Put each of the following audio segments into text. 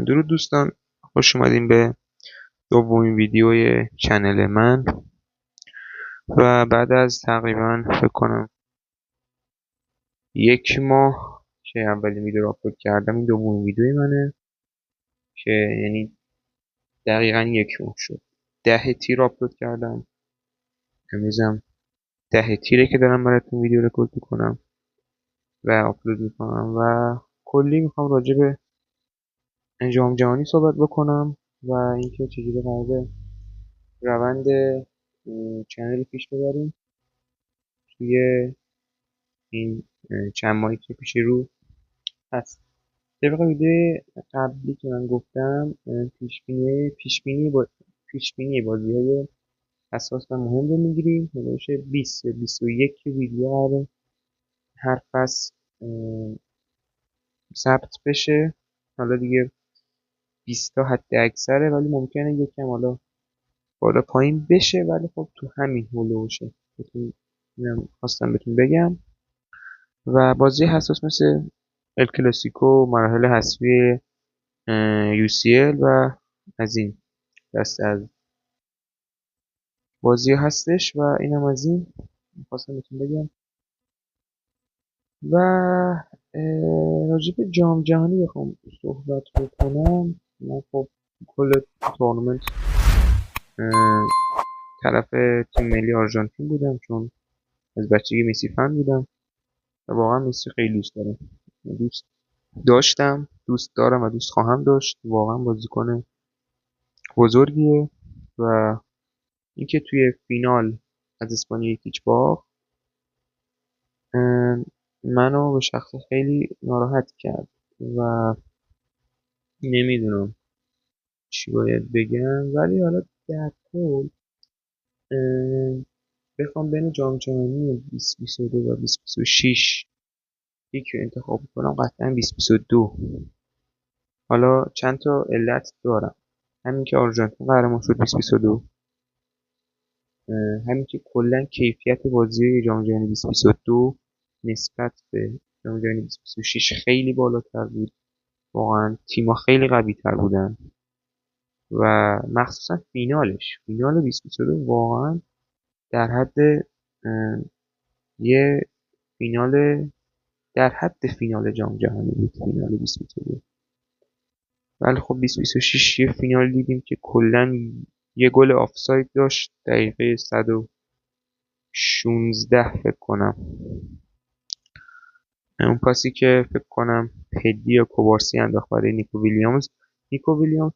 درود دوستان، خوش اومدین به دومین ویدیوی چنل من. و بعد از تقریبا فکر کنم 1 ماه که اولین ویدیو رو آپلود کردم، این دومین ویدیوی منه که یعنی دقیقا 1 ماه شد. 10 تیر آپلود کردم. امروزم 10 تیره که دارم براتون ویدیو رکورد میکنم و آپلود میکنم و کلی میخوام راجع به جام جهانی صحبت بکنم و اینکه چجوری قراره روند چنل پیش ببریم توی این چند ماهی که پیش رو هست. طبق ویدیو قبلی که من گفتم، پیشبینی بازی های حساس و مهم رو میگیریم. حدودش 20 یا 21 ویدیو قراره هر فصل ثبت بشه. حالا دیگه 20 تا حد اکثره، ولی ممکنه یکم حالا بالا پایین بشه، ولی خب تو همین هولوشه. اینم خواستم بهتون بگم. و بازی حساس مثل ال کلاسیکو، مراحل حذفی UCL و از این دست از بازی هستش و اینم از این میخواستم بهتون بگم. و راجع به جام جهانی بخوام صحبت بکنم، من خب کل تورنمنت طرف تیم ملی آرژانتین بودم، چون از بچگی مسی فن بودم و واقعا مسی خیلی دوست دارم. دوست دارم و دوست خواهم داشت. واقعا بازیکن بزرگیه و اینکه توی فینال از اسپانیا یکیچ باخت منو به شخص خیلی ناراحت کرد و نمیدونم چی باید بگم. ولی حالا در کل بخوام بین جام جهانی 2022 و 2026 یکی رو انتخاب کنم، قطعا 2022. حالا چند تا علت دارم. همین که آرژانتین قهرمان شد 2022، همین که کلا کیفیت بازی جام جهانی 2022 نسبت به جام جهانی 2026 خیلی بالاتر بود. واقعا تیم‌ها خیلی قوی‌تر بودن و مخصوصا فینال 2022 واقعا در حد یه فینال در حد فینال جام جهانی بود. فینال 2022. ولی خب 2026 یه فینال دیدیم که کلا یه گل آفساید داشت دقیقه 116 فکر کنم. اون پاسی که فکر کنم پدی یا کوبارسی انداخت برای نیکو ویلیامز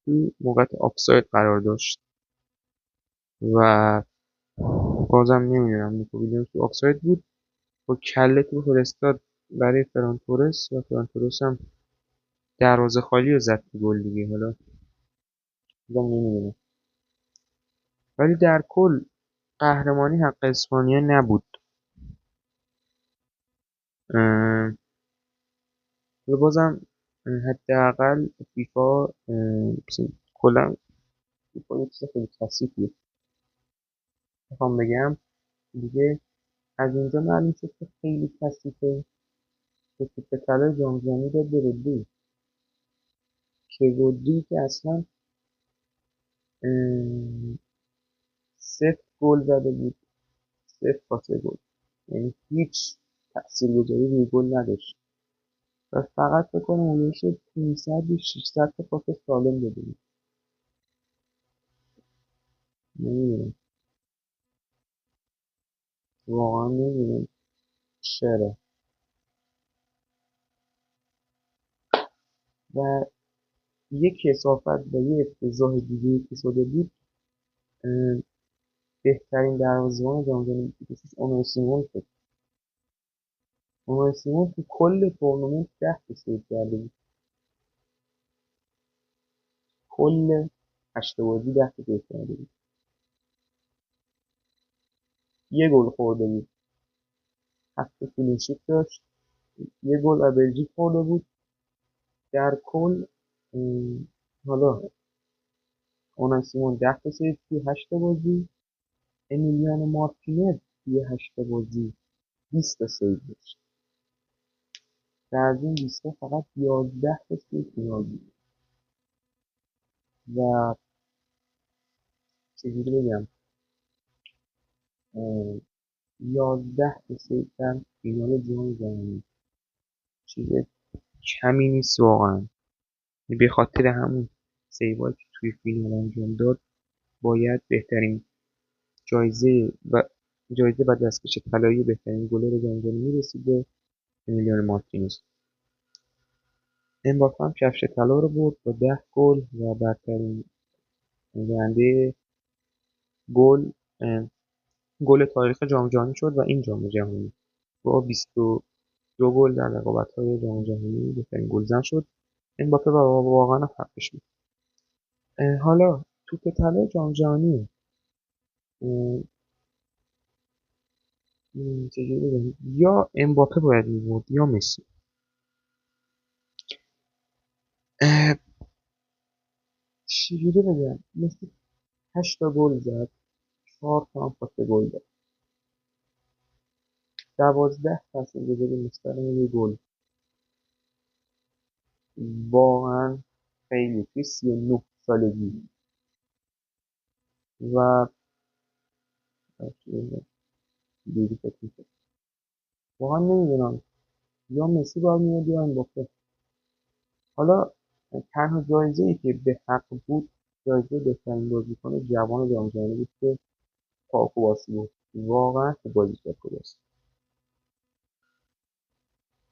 تو موقع آفساید قرار داشت و بازم نمیدونم نیکو ویلیامز تو آفساید بود. با کله تو فرستاد برای فران تورس و فران تورس هم دروازه خالی رو زد تو گل دیگه. حالا نمیدونم، ولی در کل قهرمانی حق اسپانیا نبود. ولی بازم حداقل فیفا کلا فیفا یه چیز خیلی کثیفیه. میخوام بگم دیگه از اینجا معلوم شد که خیلی کثیفه که توپ طلای جام جهانی داد به رودری، که رودری که اصلا 0 گل زده بود، 0 پاس گل، یعنی هیچ تاثیرگذاری روی گل نداشت و فقط فکر کنم اونوش 500 یا 600 تا پاس سالم داده بود. نمیدونم، واقعا نمیدونم چرا. و یک کثافت و یه افتضاح دیگه که شده بود، بهترین دروازه‌بان جام جهانی 2026 اونای سیمون شد. اونای سیمون تو کل تورنمنت 10 تا سیو کرده بود. کل 8 بازی 10 تا سیو کرده بود. یه گل خورده بود. 7 تا کلین شیت داشت. یه گل از بلژیک خورده بود. در کل حالا اونای سیمون 10 تا سیو توی 8 تا بازی. امیلیانو مارتینز توی 8 تا بازی 20 تا سیو داشت. در از این 20 تا فقط 11 تا توی فینال بود. و چجوری بگم 11 در فینال جام جهانی چیز کمی نیست واقعا. به خاطر همون سیوایی که توی فینال انجام داد باید بهترین جایزه و جایزه و دستکش طلایی بهترین گلر جام جهانی میرسید به امیلیانو مارتینز. امباپه هم کفش طلا رو برد با 10 گل و برترین دهنده گل گل تاریخ جام جهانی شد و این جام جهانی با 22 گل در رقابت‌های جام جهانی بهترین گلزن شد. امباپه واقعا حقش بود. حالا توپ طلا جام جهانی چجوری بگم یا امباپه باید می‌برد یا مسی. اه، چجوری بگم مسی 8 تا گل زد، 4 تا هم پاس گل داد، 12 تاثیرگذاری مستقیم روی گل. واقعا خیلی توی 39 سالگی و دیگه فکر می‌کنم. واقعا نمیدونم یا مسی باید میاد یا امباپه. حالا تنها جایزه‌ای که به حق بود جایزه بهترین بازیکن جوان جام جهانی بود که پاکوباسی بود. واقعا خوب بازی کرد کوباسی.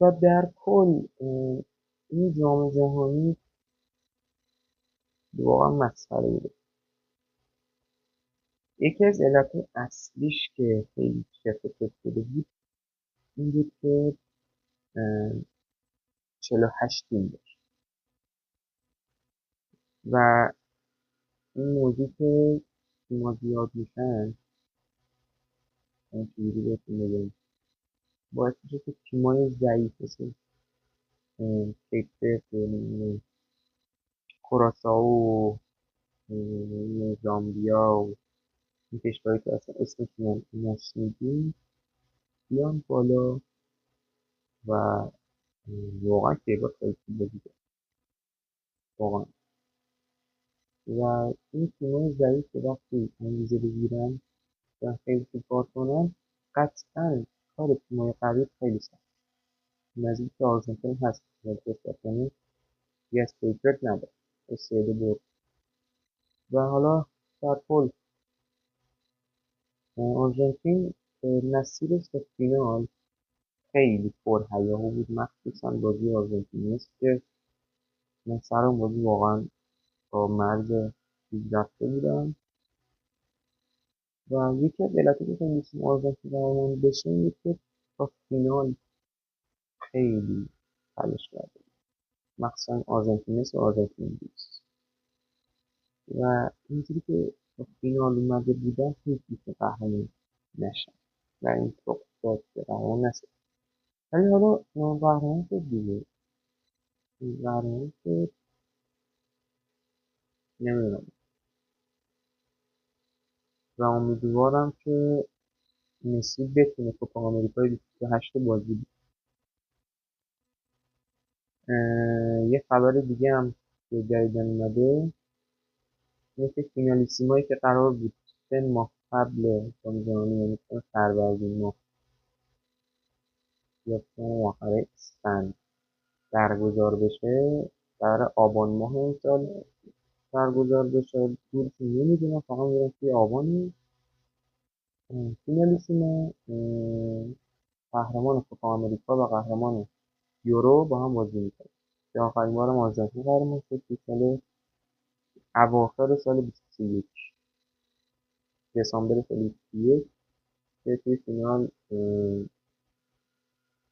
و در کل این جام جهانی واقعا مسخره بود. یکی از علتهای اصلیش که خیلی چرت و پرت شده بود این بود که 48 تیم داشت و این موضوع که تیم‌ها زیاد میشن چجوری بهتون بگم باعث میشه که تیمای ضعیف مثل کیپ ورد، کوراائو و زامبیا و این کشورهایی که اصلا اسمشون نشنیدیم بیان بالا و واقعا تعداد خیلی خوب بازی کرد واقعا. و این تیمای ضعیف که وقتی انگیزه بگیرن و خیلی خوب کار کنن قطعا کار تیمای قوی خیلی سخت نظیر که آرژانتین هست و خوشبختانه یه از پیکرت نداره استعده برد. و حالا در کل آرژانتین مسیرش به فینال خیلی پرهیاهو بود مخصوصا بازی آرژانتین مصر که من سر اون بازی واقعا با مرز چیز رفته بودم و یکی از علتایی که تونستیم آرژانتین قهرمان بشه این بود که تا فینال خیلی تلاش کرده مخصوصا آرژانتین مصر و آرژانتین دیس و اینجوری که تا فینال اومده بودن هیچ که قهرمان نشن و این اتفاق که قهرمان نشد. ولی حالا قهرمان شد دیگه قهرمان شد نمیدونم و امیدوارم که مسی بتونه کوپا آمریکای 28 بازی بود. یه خبر دیگه هم که جدیدن اومده اینه که فینالیسیمایی که قرار بود 3 ماه قبل جام جهانی یعنی فروردین ماه یا 3 ماه آخر اسفند برگزار بشه قرار آبان ماه این سال برگزار بشه دورشون نمیدونم فقط میرن توی آبانی. فینالیسیم قهرمان کوپا آمریکا و قهرمان یورو با هم بازی میکنن که آخرین بارم آرژانتین قهرمان شد که سال اواخر سال 2021 دسامبر سال 2021 که توی فینال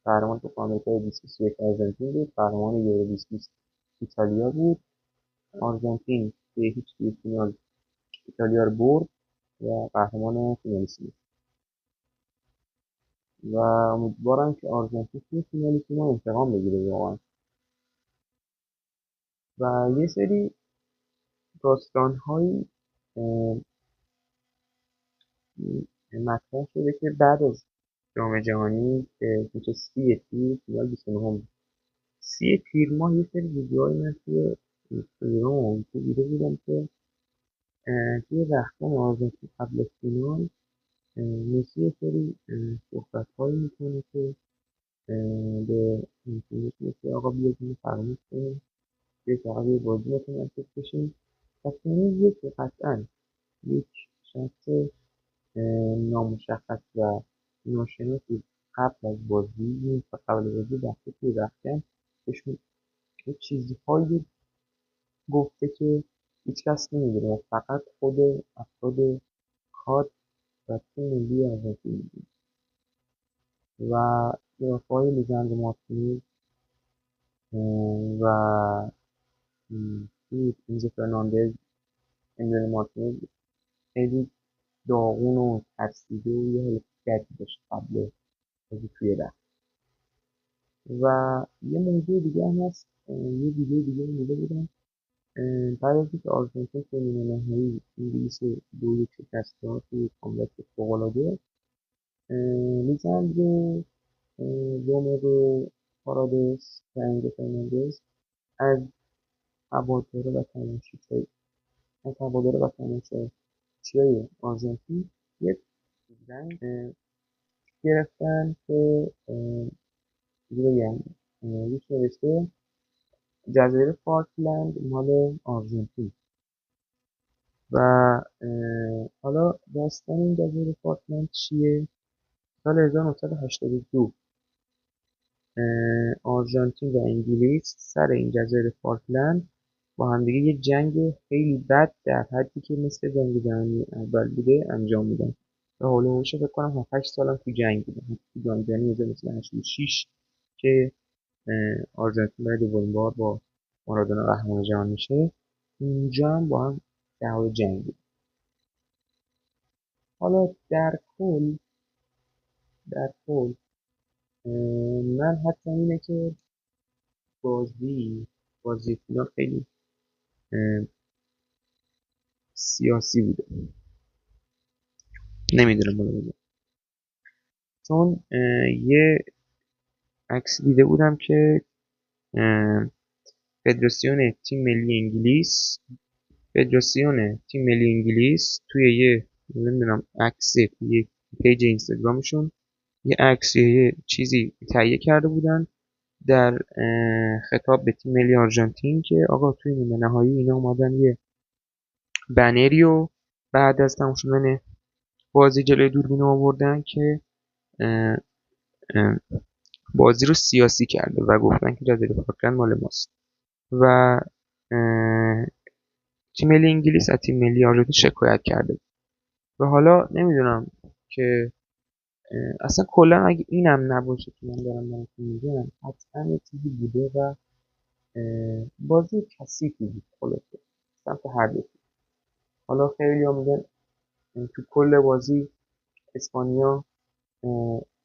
قهرمان کوپا آمریکا 2021 آرژانتین بود قهرمان یورو 2020 ایتالیا بود. آرژانتین به هیچ توی فینال ایتالیا رو برد و قهرمان فینالیسیم و امیدوارم که آرژانتین توی فینالیسیم انتقام بگیره واقعا. و یه سری داستان‌هایی مطرح شده که بعد از جام جهانی که میشه 30 تیر فینال 29 بود 30 تیر ماه یه سری ویدیوهای من توی اینستاگرام تو دیده بودم که توی رختکن آرژانتین قبل از فینال مسی یه سری صحبت‌هایی میکنه که به تیمش میگه آقا بیاید اینو فراموش کنیم، بیاید فقط یه بازی متمرکز بشیم. پس یعنی یک قطعا یک شخص نامشخص و ناشناسی قبل از بازی و قبل از بازی رفته توی رختکن بهشون یه چیزهایی گفته که هیچکس نمیدونه و فقط خود افراد کادر و تیم ملی آرژانتین میدونه. و رفای لیزاندرو مارتینز و اینزو فرناندز، امیل مارتینز خیلی داغون و ترسیده و یه حالت بدی داشت قبل بازی توی رخت. و یه موضوع دیگه هم هست، یه ویدیو دیگه دیده بودم بعد از اینکه آرژانتین توی نیمه نهایی انگلیس رو 2-1 شکست داد توی کامبک فوق‌العاده، لیزاندرو رومرو پارادیس و انزو فرناندز از هواداره و تماشاچی از هواداره و تماشاچیای آرژانتین یک زنگ گرفتن که چی بگم، روش نوشته جزایر فالکلند مال آرژانتین. و حالا داستان این جزایر فالکلند چیه؟ سال 1982 آرژانتین و انگلیس سر این جزایر فالکلند با همدیگه یه جنگ خیلی بد در حدی که مثل جنگ جهانی اول بوده انجام میدن و هولوش فکر کنم 7-8 سالم تو جنگ بودن. تو جنگ جهانی 1986 که آرژانتین برای دومین بار با مارادونا قهرمان جهان میشه، اینجا هم با هم در حال جنگ بود. حالا در کل من حتی اینه که بازی فینال خیلی سیاسی بوده. نمیدونم بالا بگم، چون یه عکس دیده بودم که فدراسیون تیم ملی انگلیس توی یه نمیدونم عکس توی یه پیج اینستاگرامشون یه عکس یه چیزی تهیه کرده بودن در خطاب به تیم ملی آرژانتین که آقا توی نیمه نهایی اینا اومدن یه بنری و بعد از تموم شدن بازی جلوی دوربین آوردن که بازی رو سیاسی کرده و گفتن که جزایر فالکلند مال ماست و تیم ملی انگلیس از تیم ملی آرژانتین شکایت کرده. و حالا نمیدونم که اصلا کلا اگه اینم نباشه که من دارم براتون میگم، حتما یه چیزی بوده و بازی کثیفی بود خلاصه سمت هر دو تیم. حالا خیلی ها میگن تو کل بازی اسپانیا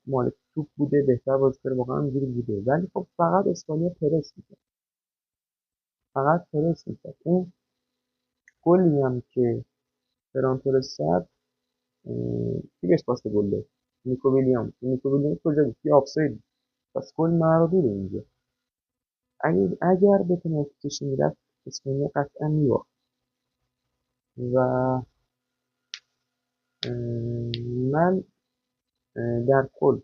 مالک توپ بوده، بهتر بازی کرده، واقعا اینجوری بوده، ولی خب فقط اسپانیا پرس میکرد. اون گلی هم که فران تورس زد کی بهش پاس گل داد؟ نیکو ویلیامز کجا بود؟ یه آفساید بود. پس گل معروفه اینجا. اگر به پنالتی کشی میرفت اسپانیا قطعا میباخت. و من در کل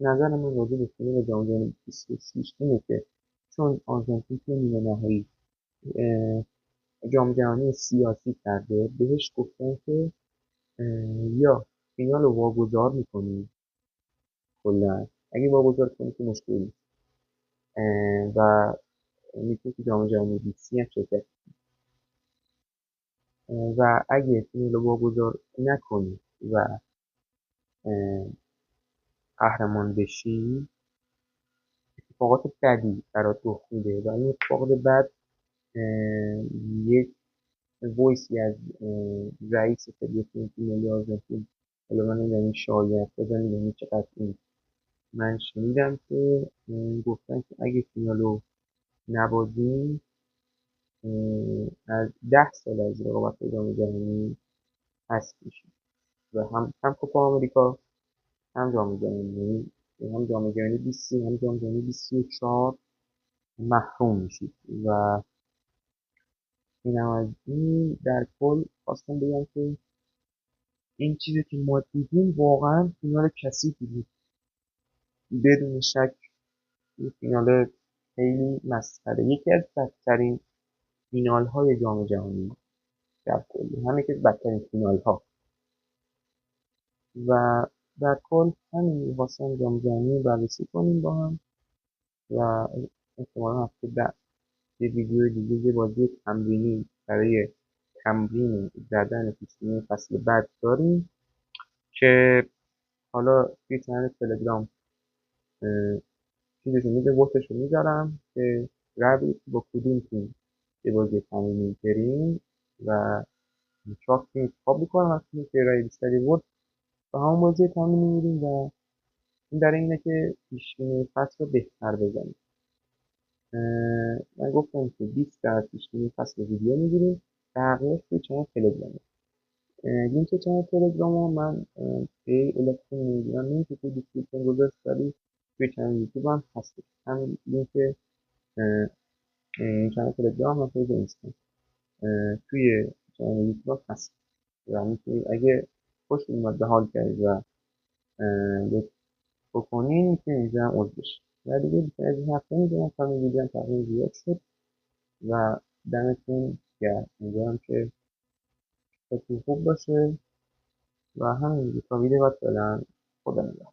نظر من راجع به فینال جام جهانی 26 اینه که چون آرژانتین توی نیمه نهایی جام جهانی سیاسی کرده، بهش گفتن که یا فینال رو واگذار میکنی، کلا اگه واگذار کنی که مشکلی نیست و میتونی که جام جهانی 20 هم شرکت و اگه فینال رو واگذار نکنی و قهرمان بشی اتفاقات بدی برات رخ میده و این اتفاقات بد یک وایسی از رئیس فدراسیون تیم ملی آرژانتین، حالا من نمیدونم این شایعه بزنید این چقدر این من شنیدم که گفتن که اگه فینالو نبازیم از 10 سال از رقابت جام جهانی حذف میشیم و هم کوپا آمریکا هم جام جهانی، یعنی هم جام جهانی 20 هم جام جهانی 24 محروم میشید. و اینم از این. در کل خواستم بگم که این چیزی که ما دیدیم واقعا فینال کثیفی بود، بدون شک. این فینال خیلی مسخره، یکی از بدترین فینال های جام جهانی در کل، همه که بدترین فینال ها. و در کل همین می‌خواستم جام جهانی رو بررسی کنیم با هم و احتمالا هفته بعد یه ویدیو دیگه، یه بازی تمرینی برای تمرین زدن پیشبینی فصل بعد داریم که حالا توی چنل تلگرام چیزشو میده، وقتشو میذارم که قبل با کدوم تیم یه بازی تمرینی بریم و 4 تیم انتخاب میکنم از تیم که رای بیشتری برد و همون بازی تمرینی میریم و این برای اینه که پیشبینی فصل رو بهتر بزنیم. من گفتم که 20 در پیشبینی فصل ویدیو میگیریم، بقیه‌اش توی چنل تلگرامه. لینک چنل تلگرام رو من به الکترون میگیرم، لینک توی دیسکریپشن گذاشت، ولی توی چنل یوتیوب هم هست. هم لینک چنل تلگرام هم پیج اینستا توی چنل یوتیوب هم هست و میتونید اگه خوش اومد به حال کردید و لطف بکنین میتونید اینجا هم عضو بشید. و دیگه بیشتر از این هفته میدونم تا این ویدیو هم تقریبا زیاد شد و دمتون گرم. امیدوارم که خوب باشه و همین دیگه. تا ویدیو بعد فعلا خدا نگهدار.